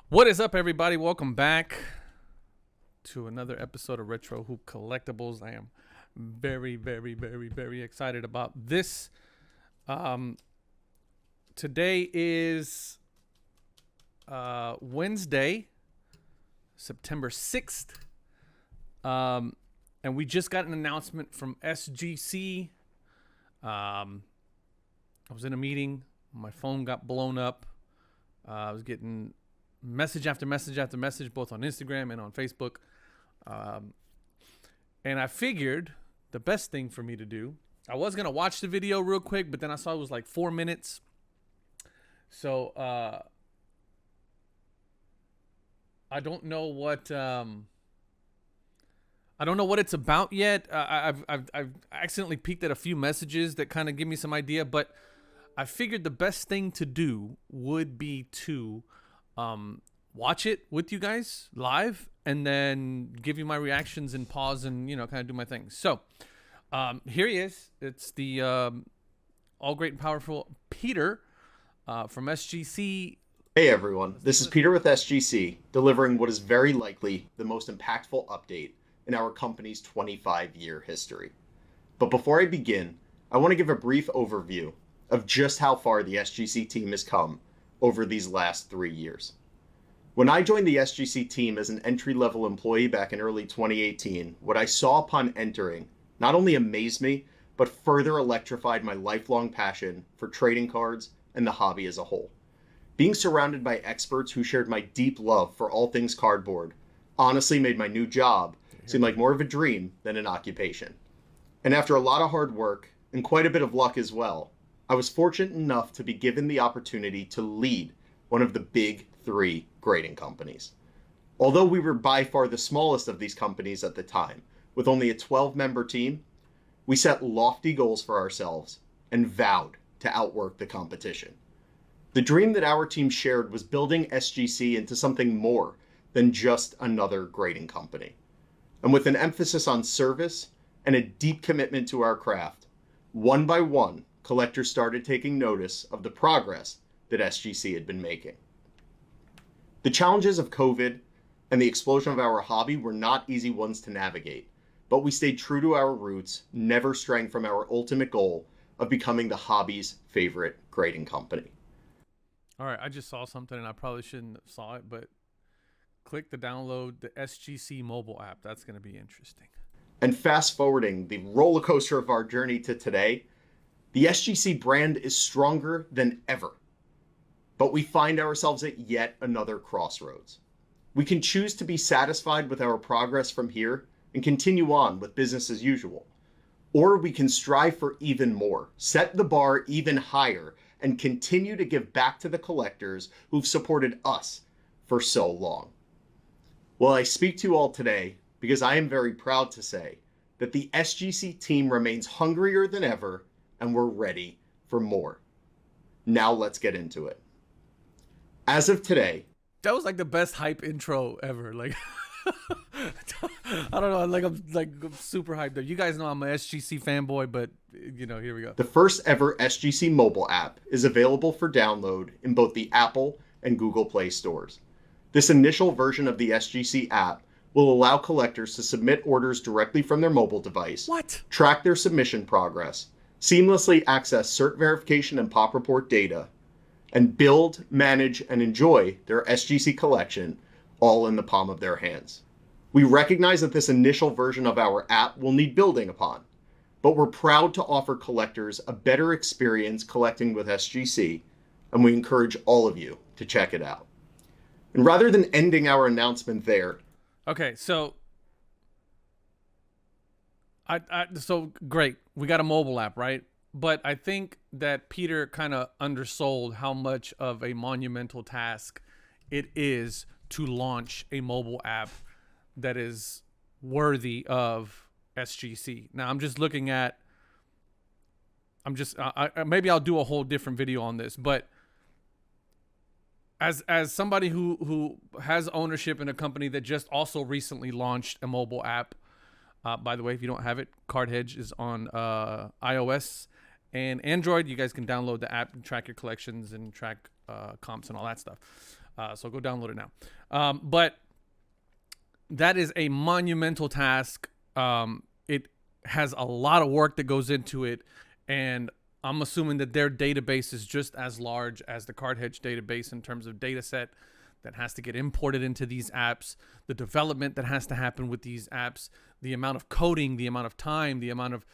What is up, everybody? Welcome back to another episode of Retro Hoop Collectibles. I am very excited about this. Um, Today is Wednesday, September 6th. And we just got an announcement from SGC. I was in a meeting. My phone got blown up. I was getting message after message after message, both on Instagram and on Facebook. And I figured the best thing for me to do, I was going to watch the video real quick, but then I saw it was like 4 minutes. So I don't know what it's about yet. I've accidentally peeked at a few messages that kind of give me some idea, but I figured the best thing to do would be to watch it with you guys live and then give you my reactions and pause and, kind of do my thing. So here he is. It's the all great and powerful Peter from SGC. Hey everyone, this is Peter with SGC, delivering what is very likely the most impactful update in our company's 25-year history. But before I begin, I want to give a brief overview of just how far the SGC team has come over these last 3 years. When I joined the SGC team as an entry-level employee back in early 2018, what I saw upon entering not only amazed me, but further electrified my lifelong passion for trading cards and the hobby as a whole. Being surrounded by experts who shared my deep love for all things cardboard honestly made my new job seem like more of a dream than an occupation. And after a lot of hard work and quite a bit of luck as well, I was fortunate enough to be given the opportunity to lead one of the big three grading companies. Although we were by far the smallest of these companies at the time, with only a 12-member team, we set lofty goals for ourselves and vowed to outwork the competition. The dream that our team shared was building SGC into something more than just another grading company. And with an emphasis on service and a deep commitment to our craft, one by one, collectors started taking notice of the progress that SGC had been making. The challenges of COVID and the explosion of our hobby were not easy ones to navigate, but we stayed true to our roots, never straying from our ultimate goal of becoming the hobby's favorite grading company. All right, I just saw something and I probably shouldn't have saw it, but click to download the SGC mobile app. That's going to be interesting. And fast forwarding the roller coaster of our journey to today, the SGC brand is stronger than ever. But we find ourselves at yet another crossroads. We can choose to be satisfied with our progress from here and continue on with business as usual. Or we can strive for even more, set the bar even higher, and continue to give back to the collectors who've supported us for so long. Well, I speak to you all today because I am very proud to say that the SGC team remains hungrier than ever and we're ready for more. Now let's get into it. As of today, that was like the best hype intro ever. Like, I don't know. I'm super hyped up. You guys know I'm an SGC fanboy, but here we go. The first ever SGC mobile app is available for download in both the Apple and Google Play stores. This initial version of the SGC app will allow collectors to submit orders directly from their mobile device, track their submission progress, seamlessly access cert verification and pop report data, and build, manage, and enjoy their SGC collection all in the palm of their hands. We recognize that this initial version of our app will need building upon, but we're proud to offer collectors a better experience collecting with SGC, and we encourage all of you to check it out. And rather than ending our announcement there... Okay, so... So great. We got a mobile app, right? But I think that Peter kind of undersold how much of a monumental task it is to launch a mobile app that is worthy of SGC. Now, I'm just looking at... maybe I'll do a whole different video on this, but as somebody who has ownership in a company that just also recently launched a mobile app, by the way, if you don't have it, Card Hedge is on iOS and Android. You guys can download the app and track your collections and track comps and all that stuff. So go download it now. But that is a monumental task. It has a lot of work that goes into it, and I'm assuming that their database is just as large as the CardHedge database in terms of data set that has to get imported into these apps, the development that has to happen with these apps, the amount of coding, the amount of time, the amount of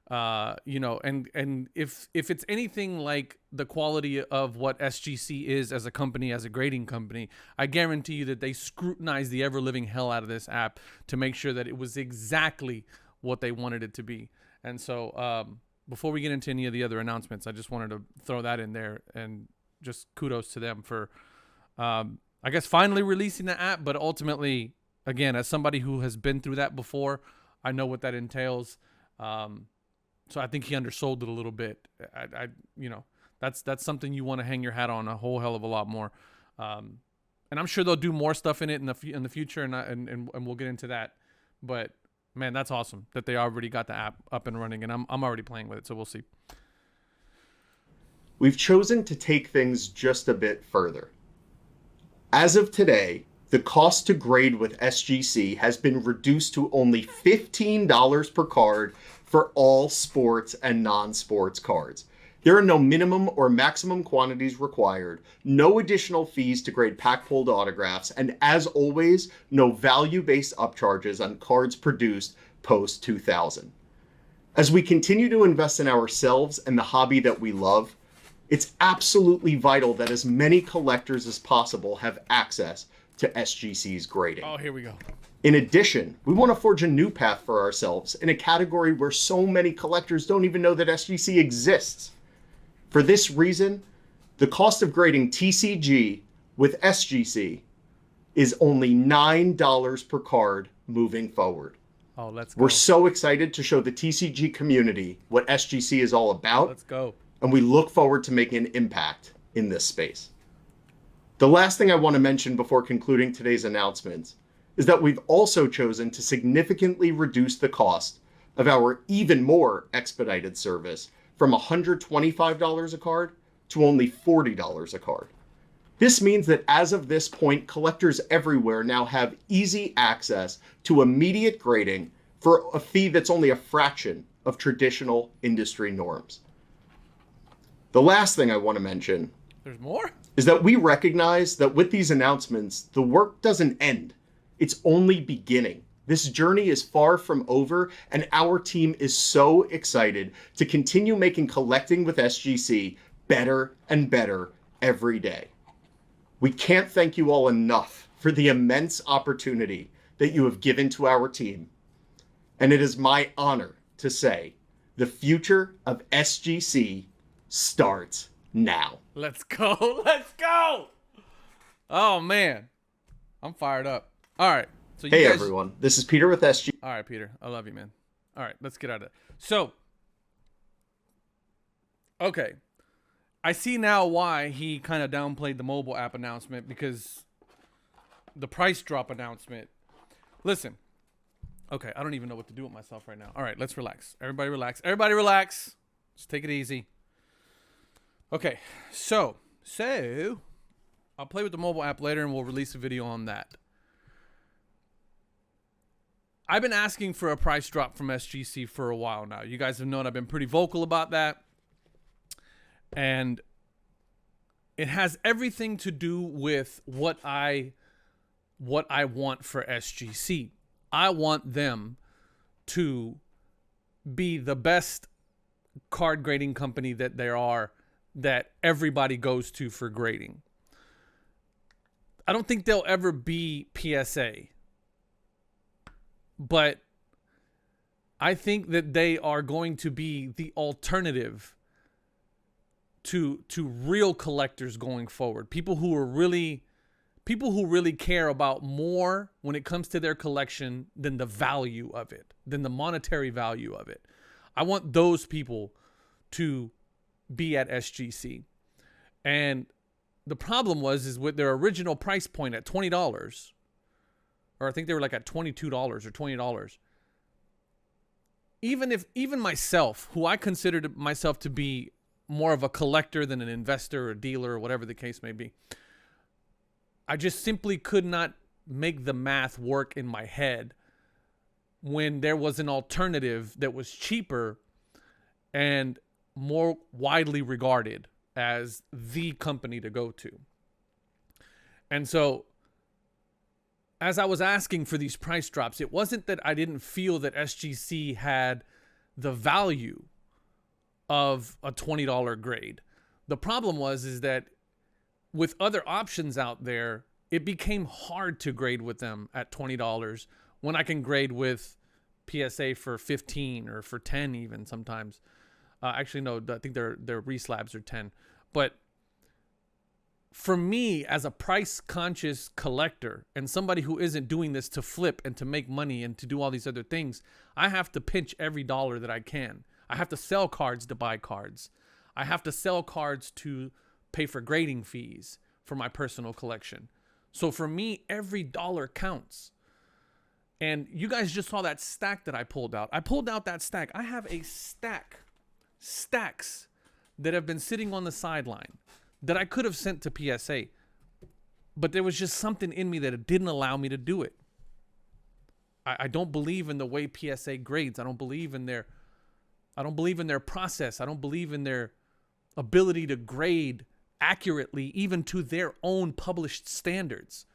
and if it's anything like the quality of what SGC is as a company, as a grading company, I guarantee you that they scrutinized the ever living hell out of this app to make sure that it was exactly what they wanted it to be. And so before we get into any of the other announcements, I just wanted to throw that in there, and just kudos to them for I guess finally releasing the app. But ultimately, again, as somebody who has been through that before, I know what that entails. So I think he undersold it a little bit. That's something you want to hang your hat on a whole hell of a lot more. And I'm sure they'll do more stuff in it in the future, and we'll get into that. But man, that's awesome that they already got the app up and running, and I'm already playing with it, so we'll see. We've chosen to take things just a bit further. As of today, the cost to grade with SGC has been reduced to only $15 per card for all sports and non-sports cards. There are no minimum or maximum quantities required, no additional fees to grade pack-pulled autographs, and as always, no value-based upcharges on cards produced post-2000. As we continue to invest in ourselves and the hobby that we love, it's absolutely vital that as many collectors as possible have access to SGC's grading. Oh, here we go. In addition, we want to forge a new path for ourselves in a category where so many collectors don't even know that SGC exists. For this reason, the cost of grading TCG with SGC is only $9 per card moving forward. Oh, let's go. We're so excited to show the TCG community what SGC is all about. Let's go. And we look forward to making an impact in this space. The last thing I want to mention before concluding today's announcements is that we've also chosen to significantly reduce the cost of our even more expedited service from $125 a card to only $40 a card. This means that as of this point, collectors everywhere now have easy access to immediate grading for a fee that's only a fraction of traditional industry norms. The last thing I want to mention There's more? is that we recognize that with these announcements, the work doesn't end. It's only beginning. This journey is far from over, and our team is so excited to continue making collecting with SGC better and better every day. We can't thank you all enough for the immense opportunity that you have given to our team. And it is my honor to say the future of SGC starts now. Let's go. Let's go. Oh, man. I'm fired up. All right. So Hey, everyone. This is Peter with SG. All right, Peter. I love you, man. All right. Let's get out of it. So, okay. I see now why he kind of downplayed the mobile app announcement, because the price drop announcement. Listen. Okay. I don't even know what to do with myself right now. All right. Let's relax. Everybody relax. Everybody relax. Just take it easy. Okay. So I'll play with the mobile app later, and we'll release a video on that. I've been asking for a price drop from SGC for a while now. You guys have known I've been pretty vocal about that. And it has everything to do with what I want for SGC. I want them to be the best card grading company that there are, that everybody goes to for grading. I don't think they'll ever be PSA. But I think that they are going to be the alternative to real collectors going forward. People who really care about more when it comes to their collection than the value of it, than the monetary value of it. I want those people to be at SGC. And the problem is with their original price point at $20, or I think they were like at $22 or $20. Even myself, who I considered myself to be more of a collector than an investor or dealer or whatever the case may be, I just simply could not make the math work in my head when there was an alternative that was cheaper and more widely regarded as the company to go to. And so as I was asking for these price drops, it wasn't that I didn't feel that SGC had the value of a $20 grade. The problem is that with other options out there, it became hard to grade with them at $20 when I can grade with PSA for 15 or for 10 even sometimes. Actually, no, I think their reslabs are 10. But for me, as a price-conscious collector and somebody who isn't doing this to flip and to make money and to do all these other things, I have to pinch every dollar that I can. I have to sell cards to buy cards. I have to sell cards to pay for grading fees for my personal collection. So for me, every dollar counts. And you guys just saw that stack that I pulled out. I pulled out that stack. I have a stacks that have been sitting on the sideline that I could have sent to PSA, but there was just something in me that it didn't allow me to do it. I don't believe in the way PSA grades. I don't believe in their process. I don't believe in their ability to grade accurately, even to their own published standards.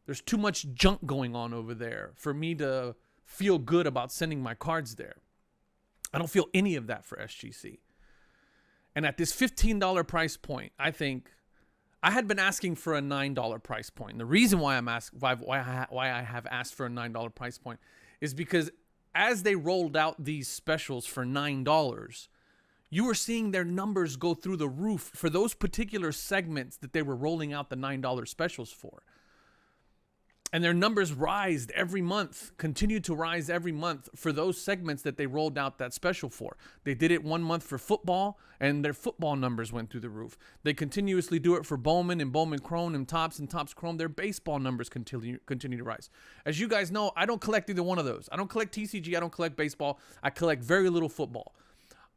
There's too much junk going on over there for me to feel good about sending my cards there. I don't feel any of that for SGC. And at this $15 price point, I think I had been asking for a $9 price point. And the reason why why I have asked for a $9 price point is because as they rolled out these specials for $9, you were seeing their numbers go through the roof for those particular segments that they were rolling out the $9 specials for. And their numbers rised every month, continued to rise every month for those segments that they rolled out that special for. They did it 1 month for football, and their football numbers went through the roof. They continuously do it for Bowman and Bowman Chrome and Topps Chrome. Their baseball numbers continue to rise. As you guys know, I don't collect either one of those. I don't collect TCG. I don't collect baseball. I collect very little football.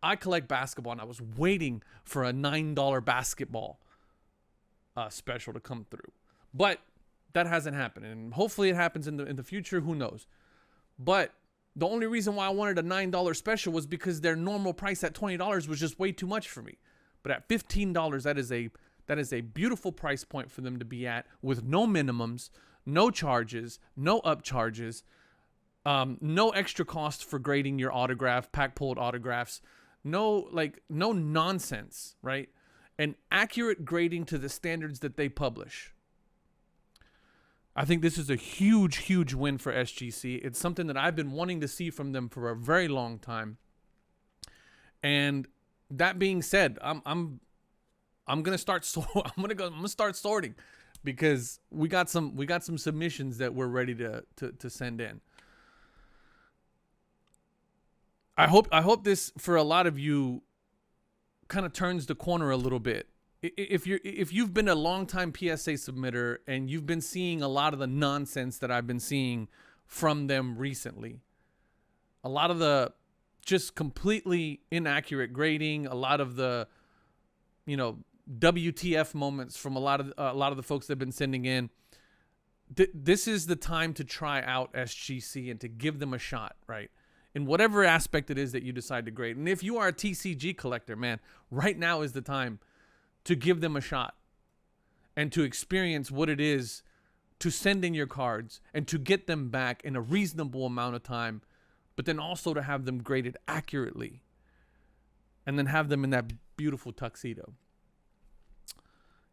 I collect basketball, and I was waiting for a $9 basketball special to come through. But that hasn't happened, and hopefully it happens in the future. Who knows? But the only reason why I wanted a $9 special was because their normal price at $20 was just way too much for me. But at $15, that is a beautiful price point for them to be at, with no minimums, no charges, no upcharges, no extra cost for grading your autograph, pack pulled autographs, no nonsense, right? And accurate grading to the standards that they publish. I think this is a huge, huge win for SGC. It's something that I've been wanting to see from them for a very long time. And that being said, I'm gonna start start sorting, because we got some submissions that we're ready to send in. I hope this for a lot of you kind of turns the corner a little bit. If you've been a longtime PSA submitter and you've been seeing a lot of the nonsense that I've been seeing from them recently, a lot of the just completely inaccurate grading, a lot of the WTF moments from a lot of the folks that have been sending in, this is the time to try out SGC and to give them a shot, right? In whatever aspect it is that you decide to grade. And if you are a TCG collector, man, right now is the time to give them a shot and to experience what it is to send in your cards and to get them back in a reasonable amount of time, but then also to have them graded accurately and then have them in that beautiful tuxedo.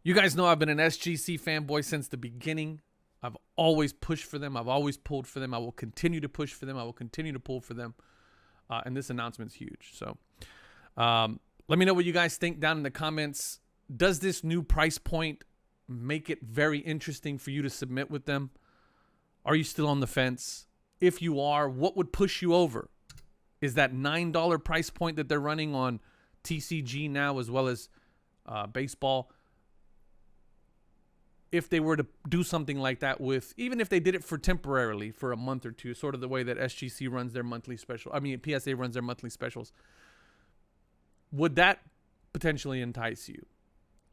You guys know I've been an SGC fanboy since the beginning. I've always pushed for them. I've always pulled for them. I will continue to push for them. I will continue to pull for them. And this announcement's huge. So let me know what you guys think down in the comments. Does this new price point make it very interesting for you to submit with them? Are you still on the fence? If you are, what would push you over? Is that $9 price point that they're running on TCG now, as well as baseball? If they were to do something like that with, even if they did it for temporarily for a month or two, sort of the way that SGC runs their monthly special, PSA runs their monthly specials, would that potentially entice you?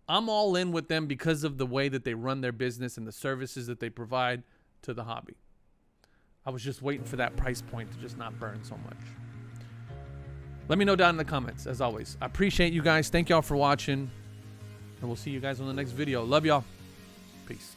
I'm all in with them because of the way that they run their business and the services that they provide to the hobby. I was just waiting for that price point to just not burn so much. Let me know down in the comments, as always. I appreciate you guys. Thank y'all for watching. And we'll see you guys on the next video. Love y'all. Peace.